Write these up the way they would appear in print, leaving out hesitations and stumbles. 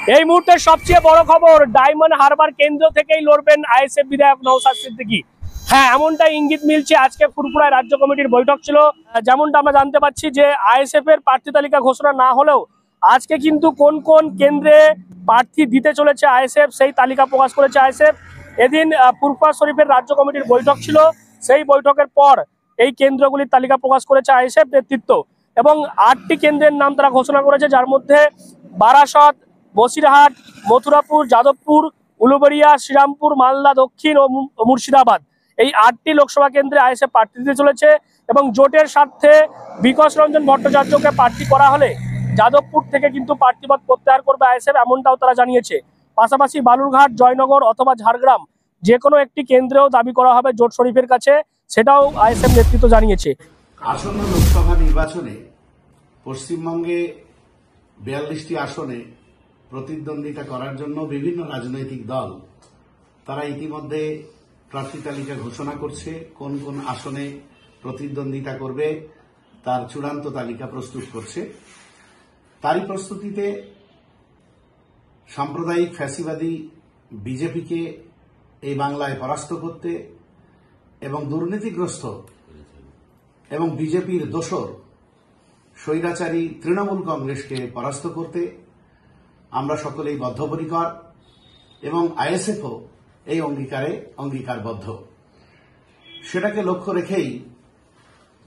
এই মুহূর্তে সবচেয়ে বড় খবর, ডায়মন্ড হারবার কেন্দ্র থেকেই লড়বেন আইএসএফ বিধায়ক নওশাদ সিদ্দিকী। হ্যাঁ, এমনটাই ইঙ্গিত মিলছে। আজকে ফুরফুরায় রাজ্য কমিটির বৈঠক ছিল। যেমনটা আমরা জানতে পাচ্ছি যে আইএসএফ এর প্রার্থী তালিকা ঘোষণা না হলেও আজকে কিন্তু কোন কোন কেন্দ্রে প্রার্থী দিতে চলেছে আইএসএফ সেই তালিকা প্রকাশ করেছে আইএসএফ। এদিন ফুরফুরা শরীফের রাজ্য কমিটির বৈঠক ছিল, সেই বৈঠকের পর এই কেন্দ্রগুলির তালিকা প্রকাশ করেছে আইএসএফ নেতৃত্ব এবং 8টি কেন্দ্রের নাম তারা ঘোষণা করেছে, যার মধ্যে বারাসত, বসিরহাট, মথুরাপুর, যাদবপুর, উলুবেড়িয়া, শ্রীরামপুর, মালদা দক্ষিণ ও মুর্শিদাবাদ। এই 8টি লোকসভা কেন্দ্রে আইএসএফ প্রার্থী দিতে চলেছে এবং জোটের স্বার্থে বিকাশ রঞ্জন ভট্টাচার্যকে প্রার্থী করা হলে যাদবপুর থেকে কিন্তু প্রার্থীপদ প্রত্যাহার করবে আইএসএফ, এমনটাও তারা জানিয়েছে। পাশাপাশি বালুরঘাট, জয়নগর অথবা ঝাড়গ্রাম যে কোনো একটি কেন্দ্রেও দাবি করা হবে জোট শরীফের কাছে, সেটাও আইএসএফ নেতৃত্ব জানিয়েছে। আসন্ন লোকসভা নির্বাচনে পশ্চিমবঙ্গে 42টি আসনে প্রতিদ্বন্দ্বিতা করার জন্য বিভিন্ন রাজনৈতিক দল তারা ইতিমধ্যে প্রার্থী তালিকা ঘোষণা করছে। কোন কোন আসনে প্রতিদ্বন্দ্বিতা করবে তার চূড়ান্ত তালিকা প্রস্তুত করছে। তারই প্রস্তুতিতে সাম্প্রদায়িক ফ্যাসিবাদী বিজেপিকে এই বাংলায় পরাস্ত করতে এবং দুর্নীতিগ্রস্ত এবং বিজেপির দোসর স্বৈরাচারী তৃণমূল কংগ্রেসকে পরাস্ত করতে আমরা সকলেই বদ্ধপরিকর এবং আইএসএফও এই অঙ্গীকারবদ্ধ। সেটাকে লক্ষ্য রেখেই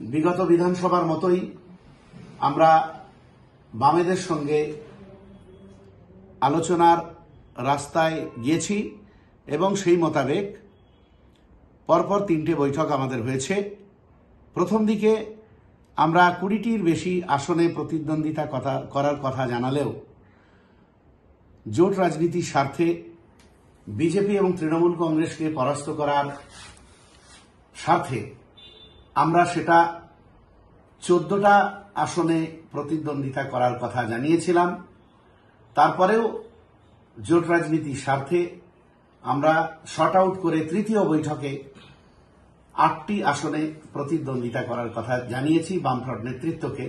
বিগত বিধানসভার মতোই আমরা বামেদের সঙ্গে আলোচনার রাস্তায় গিয়েছি এবং সেই মোতাবেক পরপর 3টে বৈঠক আমাদের হয়েছে। প্রথম দিকে আমরা 20টির বেশি আসনে প্রতিদ্বন্দ্বিতা করার কথা জানালেও জোট রাজনীতির স্বার্থে বিজেপি এবং তৃণমূল কংগ্রেসকে পরাস্ত করার স্বার্থে আমরা সেটা 14টা আসনে প্রতিদ্বন্দ্বিতা করার কথা জানিয়েছিলাম। তারপরেও জোট রাজনীতির স্বার্থে আমরা শর্ট আউট করে তৃতীয় বৈঠকে 8টি আসনে প্রতিদ্বন্দ্বিতা করার কথা জানিয়েছি বামফ্রন্ট নেতৃত্বকে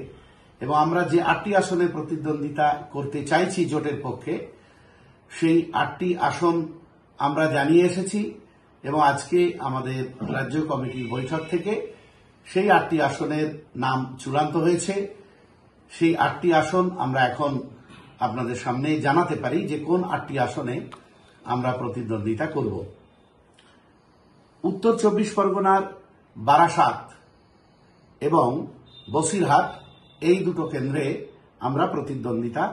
এবং আমরা যে 8টি আসনে প্রতিদ্বন্দ্বিতা করতে চাইছি জোটের পক্ষে সেই 8টি আসন আমরা জানিয়ে এসেছি এবং আজকে আমাদের রাজ্য কমিটির বৈঠক থেকে সেই 8টি আসনের নাম চূড়ান্ত হয়েছে। সেই 8টি আসন আমরা এখন আপনাদের সামনে জানাতে পারি যে কোন 8টি আসনে আমরা প্রতিদ্বন্দ্বিতা করব। উত্তর 24 পরগনার বারাসাত এবং বসিরহাট এই দুটো কেন্দ্রে আমরা প্রতিদ্বন্দ্বিতা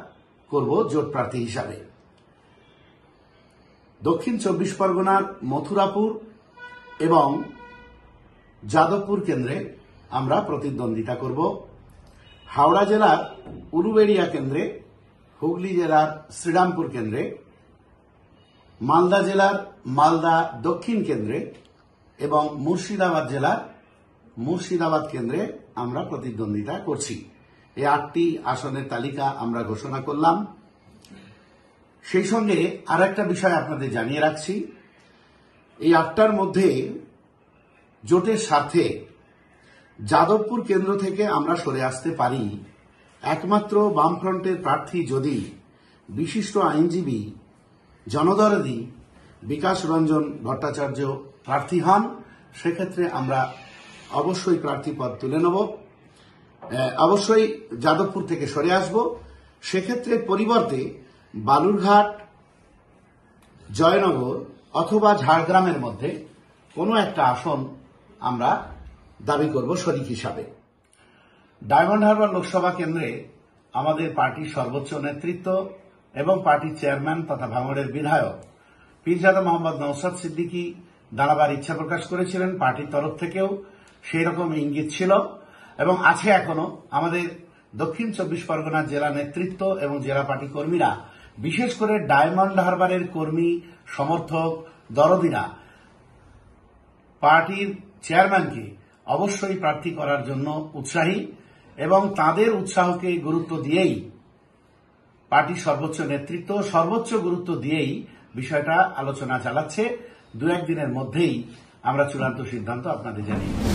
করব জোট প্রার্থী হিসাবে। দক্ষিণ 24 পরগনার মথুরাপুর এবং যাদবপুর কেন্দ্রে আমরা প্রতিদ্বন্দ্বিতা করব। হাওড়া জেলার উলুবেড়িয়া কেন্দ্রে, হুগলি জেলার শ্রীরামপুর কেন্দ্রে, মালদা জেলার মালদা দক্ষিণ কেন্দ্রে এবং মুর্শিদাবাদ জেলার মুর্শিদাবাদ কেন্দ্রে আমরা প্রতিদ্বন্দ্বিতা করছি। এই 8টি আসনের তালিকা আমরা ঘোষণা করলাম। সেই সঙ্গে আর একটা বিষয় আপনাদের জানিয়ে রাখছি, এই 8টার মধ্যে জোটের স্বার্থে যাদবপুর কেন্দ্র থেকে আমরা সরে আসতে পারি একমাত্র বামফ্রন্টের প্রার্থী যদি বিশিষ্ট আইনজীবী জনদরদী বিকাশ রঞ্জন ভট্টাচার্য প্রার্থী হন। সেক্ষেত্রে আমরা অবশ্যই প্রার্থীপদ তুলে নেব, অবশ্যই যাদবপুর থেকে সরে আসব। সেক্ষেত্রে পরিবর্তে বালুরঘাট, জয়নগর অথবা ঝাড়গ্রামের মধ্যে কোনো একটা আসন আমরা দাবি করব শরিক হিসাবে। ডায়মন্ড হারবার লোকসভা কেন্দ্রে আমাদের পার্টির সর্বোচ্চ নেতৃত্ব এবং পার্টির চেয়ারম্যান তথা ভাঙড়ের বিধায়ক পীরজাদা মোহাম্মদ নওশাদ সিদ্দিকী দাঁড়াবার ইচ্ছা প্রকাশ করেছিলেন। পার্টির তরফ থেকেও সেই রকম ইঙ্গিত ছিল এবং আছে এখনো। আমাদের দক্ষিণ 24 পরগনার জেলা নেতৃত্ব এবং জেলা পার্টি কর্মীরা, বিশেষ করে ডায়মন্ড হারবারের কর্মী সমর্থক দরদিরা পার্টির চেয়ারম্যানকে অবশ্যই প্রার্থী করার জন্য উৎসাহী এবং তাদের উৎসাহকে গুরুত্ব দিয়েই পার্টির সর্বোচ্চ নেতৃত্ব সর্বোচ্চ গুরুত্ব দিয়েই বিষয়টা আলোচনা চালাচ্ছে। 2-1 দিনের মধ্যেই আমরা চূড়ান্ত সিদ্ধান্ত আপনাদের জানিয়ে দেব।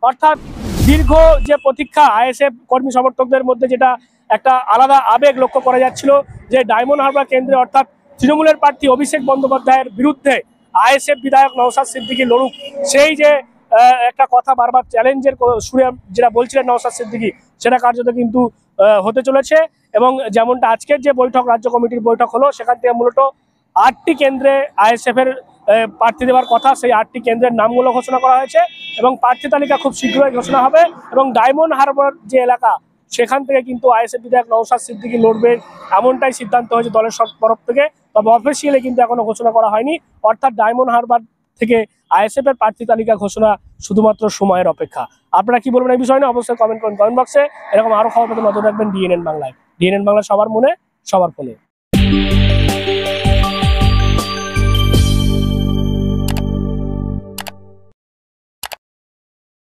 অর্থাৎ দীর্ঘ যে প্রতীক্ষা আইএসএফ কর্মী সমর্থকদের মধ্যে, যেটা একটা আলাদা আবেগ লক্ষ্য করা যাচ্ছিল যে ডায়মন্ড হারবার কেন্দ্রে অর্থাৎ তৃণমূলের প্রার্থী অভিষেক বন্দ্যোপাধ্যায়ের বিরুদ্ধে আইএসএফ বিধায়ক নওশাদ সিদ্দিকী লড়ুক, সেই যে একটা কথা বারবার চ্যালেঞ্জের সুরে যেটা বলছিলেন নওশাদ সিদ্দিকী, সেটা কার্যত কিন্তু হতে চলেছে। এবং যেমনটা আজকের যে বৈঠক, রাজ্য কমিটির বৈঠক হলো, সেখান থেকে মূলত 8টি কেন্দ্রে আইএসএফ এর প্রার্থী দেওয়ার কথা, সেই 8টি কেন্দ্রের নামগুলো ঘোষণা করা হয়েছে এবং প্রার্থী তালিকা খুব শীঘ্রই ঘোষণা হবে। এবং ডায়মন্ড হারবার যে এলাকা, সেখান থেকে কিন্তু আইএসএফ বিধায়ক নওশাদ সিদ্দিকী লড়বে, এমনটাই সিদ্ধান্ত হয়েছে দলের তরফ থেকে। তবে অফিসিয়ালি কিন্তু এখনো ঘোষণা করা হয়নি, অর্থাৎ ডায়মন্ড হারবার থেকে আইএসএফ এর প্রার্থী তালিকা ঘোষণা শুধুমাত্র সময়ের অপেক্ষা। আপনারা কি বলবেন এই বিষয় নিয়ে অবশ্যই কমেন্ট করুন কমেন্ট বক্সে। এরকম আরো খবর পেতে নজর রাখবেন ডিএনএন বাংলায়। ডিএনএন বাংলা, সবার মনে সবার ফোনে।